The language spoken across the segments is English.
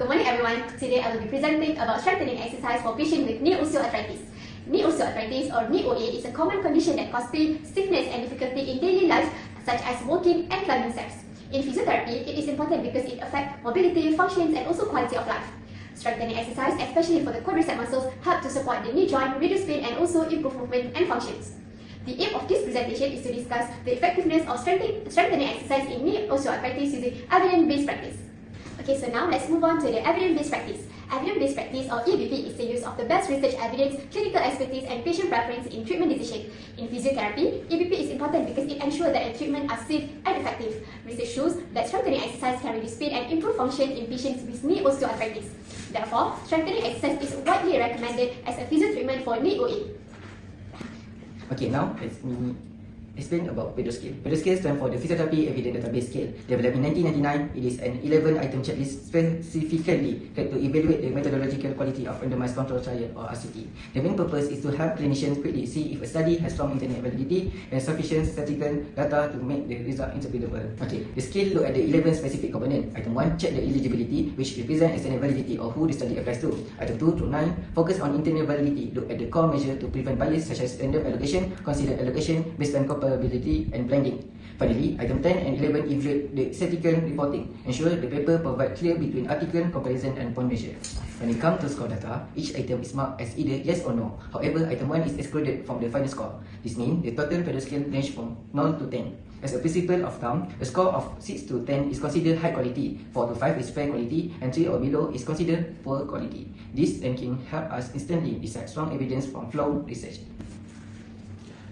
Good morning everyone. Today I will be presenting about strengthening exercise for patients with knee osteoarthritis. Knee osteoarthritis or knee OA is a common condition that causes pain, stiffness and difficulty in daily life such as walking and climbing stairs. In physiotherapy, it is important because it affects mobility, functions and also quality of life. Strengthening exercise, especially for the quadricep muscles, help to support the knee joint, reduce pain and also improve movement and functions. The aim of this presentation is to discuss the effectiveness of strengthening exercise in knee osteoarthritis using evidence-based practice. Okay, so now let's move on to the evidence-based practice. Evidence-based practice or EBP is the use of the best research evidence, clinical expertise and patient preference in treatment decision. In physiotherapy, EBP is important because it ensures that the treatment are safe and effective. Research shows that strengthening exercise can reduce pain and improve function in patients with knee osteoarthritis. Therefore, strengthening exercise is widely recommended as a physio treatment for knee OA. Okay, now let me explain about PEDO scale. PEDO scale stands for the Physiotherapy Evidence Database Scale. Developed in 1999, it is an 11-item checklist specifically to evaluate the methodological quality of randomized controlled trial or RCT. The main purpose is to help clinicians quickly see if a study has strong internal validity and sufficient statistical data to make the result interpretable. Okay, the scale look at the 11 specific components. Item 1, check the eligibility, which represents external validity or who the study applies to. Item 2 to 9, focus on internal validity, look at the core measure to prevent bias such as random allocation, consider allocation based on comparability and blending. Finally, item 10 and 11 evaluate the statistical reporting. Ensure the paper provide clear between article, comparison and point measure. When it comes to score data, each item is marked as either yes or no. However, item 1 is excluded from the final score. This means the total PEDO scale range from 0 to 10. As a principle of thumb, a score of 6 to 10 is considered high quality, 4 to 5 is fair quality, and 3 or below is considered poor quality. This ranking helps us instantly decide strong evidence from flawed research.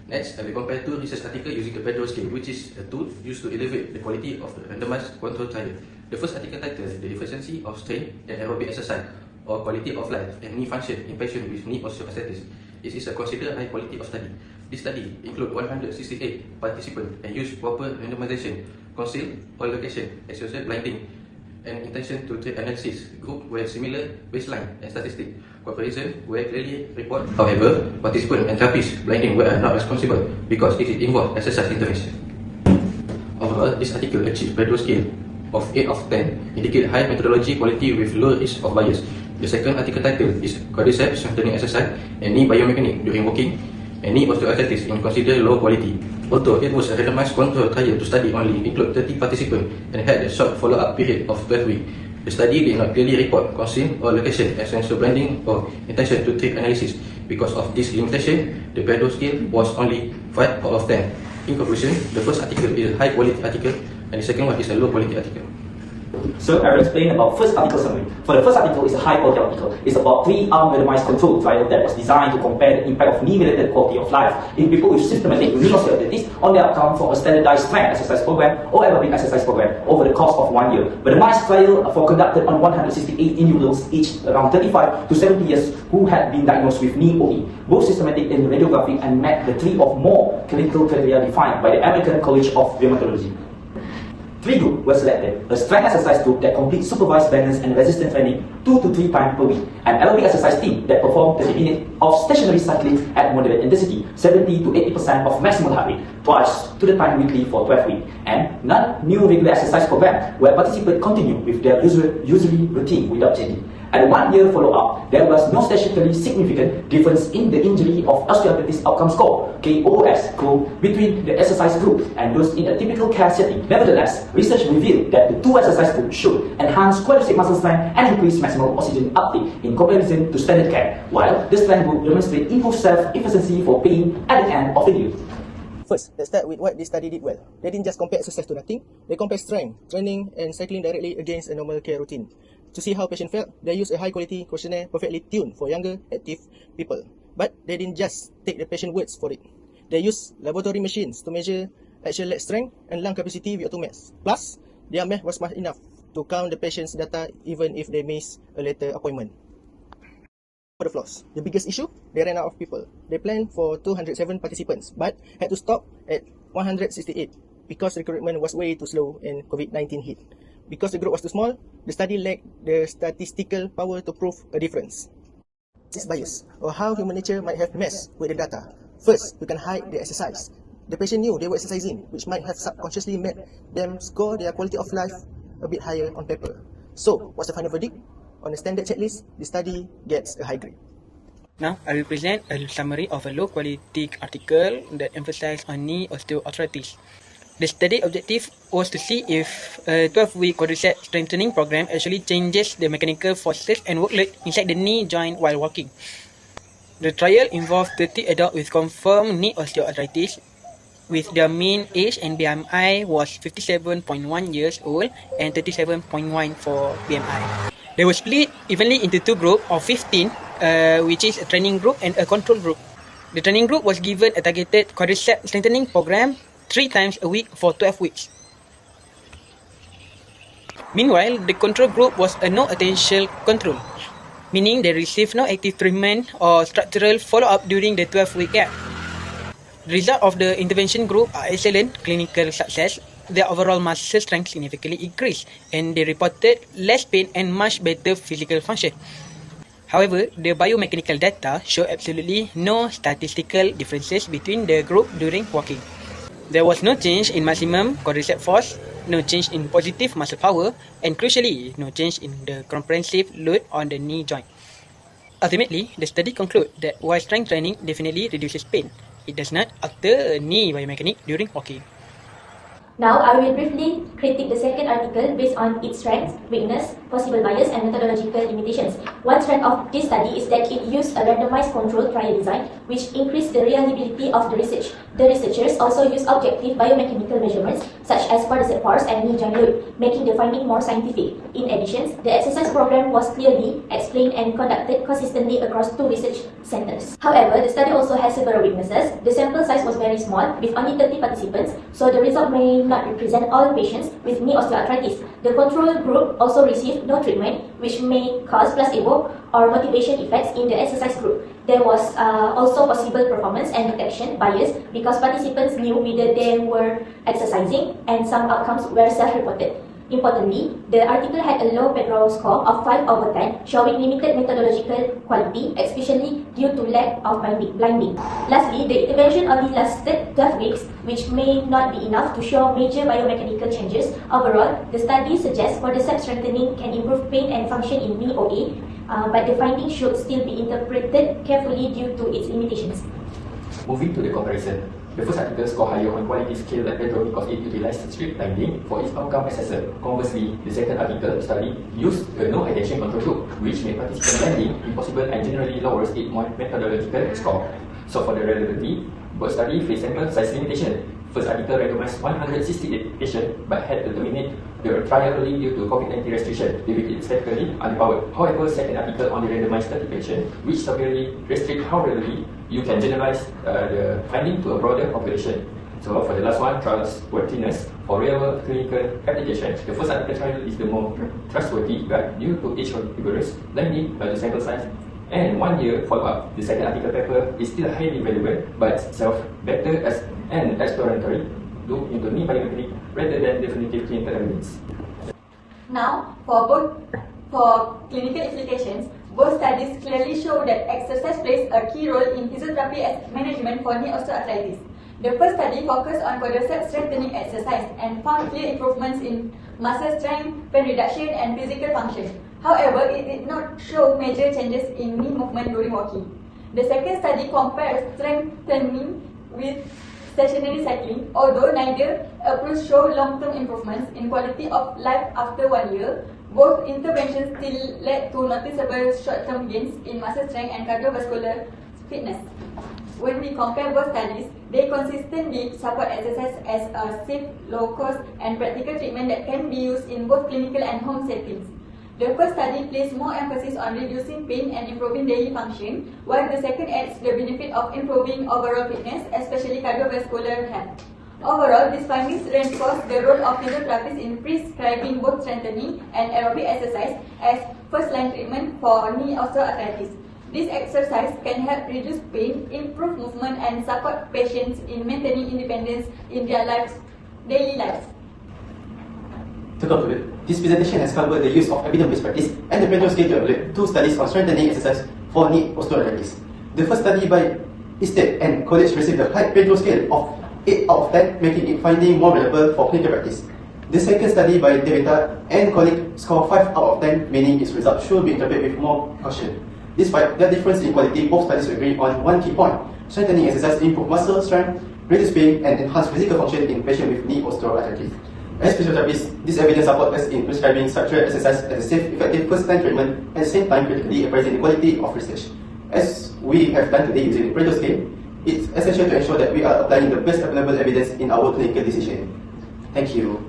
Next, I will compare two research articles using the PEDO scale, which is a tool used to elevate the quality of the randomized controlled trial. The first article titled The Efficiency of Strength and Aerobic Exercise or Quality of Life and Knee Function in Patients with Knee Osteoarthritis. It is a considered high quality of study. This study includes 168 participants and used proper randomization, concealed all location, associated blinding, and intention to treat analysis. Group were similar baseline and statistic. Comparison were clearly reported. However, participants and therapists blinding were not responsible because it involved exercise intervention. Overall, this article achieved PEDO scale of 8 of 10, indicate high methodology quality with low risk of bias. The second article title is Quadriceps Strengthening Exercise and Knee Biomechanics During Walking and Knee Osteoarthritis in considered low quality. Although it was a randomized controlled trial to study only include 30 participants and had a short follow-up period of 12 weeks. The study did not clearly report concealed or location, essential blinding or intention to treat analysis. Because of this limitation, the PEDO scale was only 5 out of 10. In conclusion, the first article is a high quality article and the second one is a low quality article. So I will explain about first article summary. For the first article, is a high quality article. It's about 3-arm randomized controlled trial that was designed to compare the impact of knee-related quality of life in people with systematic knee osteoarthritis on their outcome for a standardized strength exercise program or aerobic exercise program over the course of 1 year. Randomized trial were conducted on 168 individuals, each around 35 to 70 years, who had been diagnosed with knee OE, both systematic and radiographic, and met the 3 or more clinical criteria defined by the American College of Rheumatology. 3 groups were selected: a strength exercise group that completes supervised balance and resistance training 2 to 3 times per week, an aerobic exercise team that performed 30 minutes of stationary cycling at moderate intensity, 70 to 80% of maximal heart rate, twice to the time weekly for 12 weeks, and non-new regular exercise program where participants continue with their usually routine without changing. At a 1-year follow-up, there was no statistically significant difference in the injury of osteoarthritis outcome score (KOS) score between the exercise group and those in a typical care setting. Nevertheless, research revealed that the 2 exercise groups showed enhanced quadricep muscle strength and increased maximal oxygen uptake in comparison to standard care, while the strength group demonstrated improved self-efficacy for pain at the end of the year. First, let's start with what this study did well. They didn't just compare exercise to nothing, they compared strength, training, and cycling directly against a normal care routine. To see how patient felt, they used a high-quality questionnaire perfectly tuned for younger, active people. But they didn't just take the patient words for it. They used laboratory machines to measure actual leg strength and lung capacity with automats. Plus, their math was smart enough to count the patient's data even if they miss a later appointment. For the flaws, the biggest issue, they ran out of people. They planned for 207 participants, but had to stop at 168 because recruitment was way too slow and COVID-19 hit. Because the group was too small, the study lacked the statistical power to prove a difference. This bias, or how human nature might have messed with the data. First, you can hide the exercise. The patient knew they were exercising, which might have subconsciously made them score their quality of life a bit higher on paper. So, what's the final verdict? on a standard checklist, the study gets a high grade. Now, I will present a summary of a low-quality article that emphasizes on knee osteoarthritis. The study objective was to see if a 12-week quadricep strengthening program actually changes the mechanical forces and workload inside the knee joint while walking. The trial involved 30 adults with confirmed knee osteoarthritis, with their mean age and BMI was 57.1 years old and 37.1 for BMI. They were split evenly into two groups of 15, which is a training group and a control group. The training group was given a targeted quadricep strengthening program 3 times a week for 12 weeks. Meanwhile, the control group was a no-attention control, meaning they received no active treatment or structural follow-up during the 12-week gap. The result of the intervention group are excellent clinical success. Their overall muscle strength significantly increased, and they reported less pain and much better physical function. However, the biomechanical data show absolutely no statistical differences between the group during walking. There was no change in maximum quadricep force, no change in positive muscle power, and crucially, no change in the comprehensive load on the knee joint. Ultimately, the study concluded that while strength training definitely reduces pain, it does not alter knee biomechanics during walking. Now, I will briefly critique the second article based on its strengths, weakness, possible bias, and methodological limitations. One strength of this study is that it used a randomized controlled trial design, which increased the reliability of the research. The researchers also used objective biomechanical measurements, such as quadricep force and knee joint load, making the finding more scientific. In addition, the exercise program was clearly explained and conducted consistently across 2 research centers. However, the study also has several weaknesses. The sample size was very small, with only 30 participants, so the result may not represent all patients with knee osteoarthritis. The control group also received no treatment, which may cause placebo or motivation effects in the exercise group. There was also possible performance and detection bias because participants knew whether they were exercising, and some outcomes were self-reported. Importantly, the article had a low Pedro score of 5/10, showing limited methodological quality, especially due to lack of blinding. Lastly, the intervention only lasted 12 weeks, which may not be enough to show major biomechanical changes. Overall, the study suggests quadricep strengthening can improve pain and function in knee OA, but the findings should still be interpreted carefully due to its limitations. Moving to the comparison, the first article scored higher on quality scale than Pedro because it utilized strict blinding for its outcome assessor. Conversely, the second article study used a no-attention control group, which made participant blinding impossible and generally lowers its methodological score. So for the reliability, both studies face sample size limitation. First article randomized 168 patients but had to terminate the trial early due to COVID-19 restriction, leaving it statistically underpowered. However, second article only randomized 30 patients, which severely restrict how readily you can generalize the finding to a broader population. So for the last one, trustworthiness for real-world clinical application. The first article trial is the more trustworthy, but due to its rigorous blending by the sample size and 1 year follow-up, the second article paper is still highly valuable, but itself better as an exploratory look into knee biomechanics rather than definitive clinical evidence. Now, for clinical implications, both studies clearly show that exercise plays a key role in physiotherapy management for knee osteoarthritis. The first study focused on quadricep strengthening exercise and found clear improvements in muscle strength, pain reduction, and physical function. However, it did not show major changes in knee movement during walking. The second study compared strength training with stationary cycling. Although neither approach showed long-term improvements in quality of life after 1 year, both interventions still led to noticeable short-term gains in muscle strength and cardiovascular fitness. When we compare both studies, they consistently support exercise as a safe, low-cost, and practical treatment that can be used in both clinical and home settings. The first study placed more emphasis on reducing pain and improving daily function, while the second adds the benefit of improving overall fitness, especially cardiovascular health. Overall, these findings reinforce the role of physiotherapists in prescribing both strengthening and aerobic exercise as first-line treatment for knee osteoarthritis. This exercise can help reduce pain, improve movement, and support patients in maintaining independence in their daily lives. To conclude, this presentation has covered the use of evidence-based practice and the Pedro scale to evaluate 2 studies on strengthening exercise for knee osteoarthritis. The first study by Estate and College received a high Pedro scale of 8/10, making it finding more relevant for clinical practice. The second study by Devita and colleague scored 5 out of 10, meaning its results should be interpreted with more caution. Despite that difference in quality, both studies agree on one key point: strengthening exercise improves muscle strength, reduce pain, and enhance physical function in patients with knee osteoarthritis. As physiotherapists, this evidence supports us in prescribing structured exercise as a safe, effective first-line treatment, at the same time critically appraising the quality of research. As we have done today using the Pareto scale, it's essential to ensure that we are applying the best available evidence in our clinical decision. Thank you.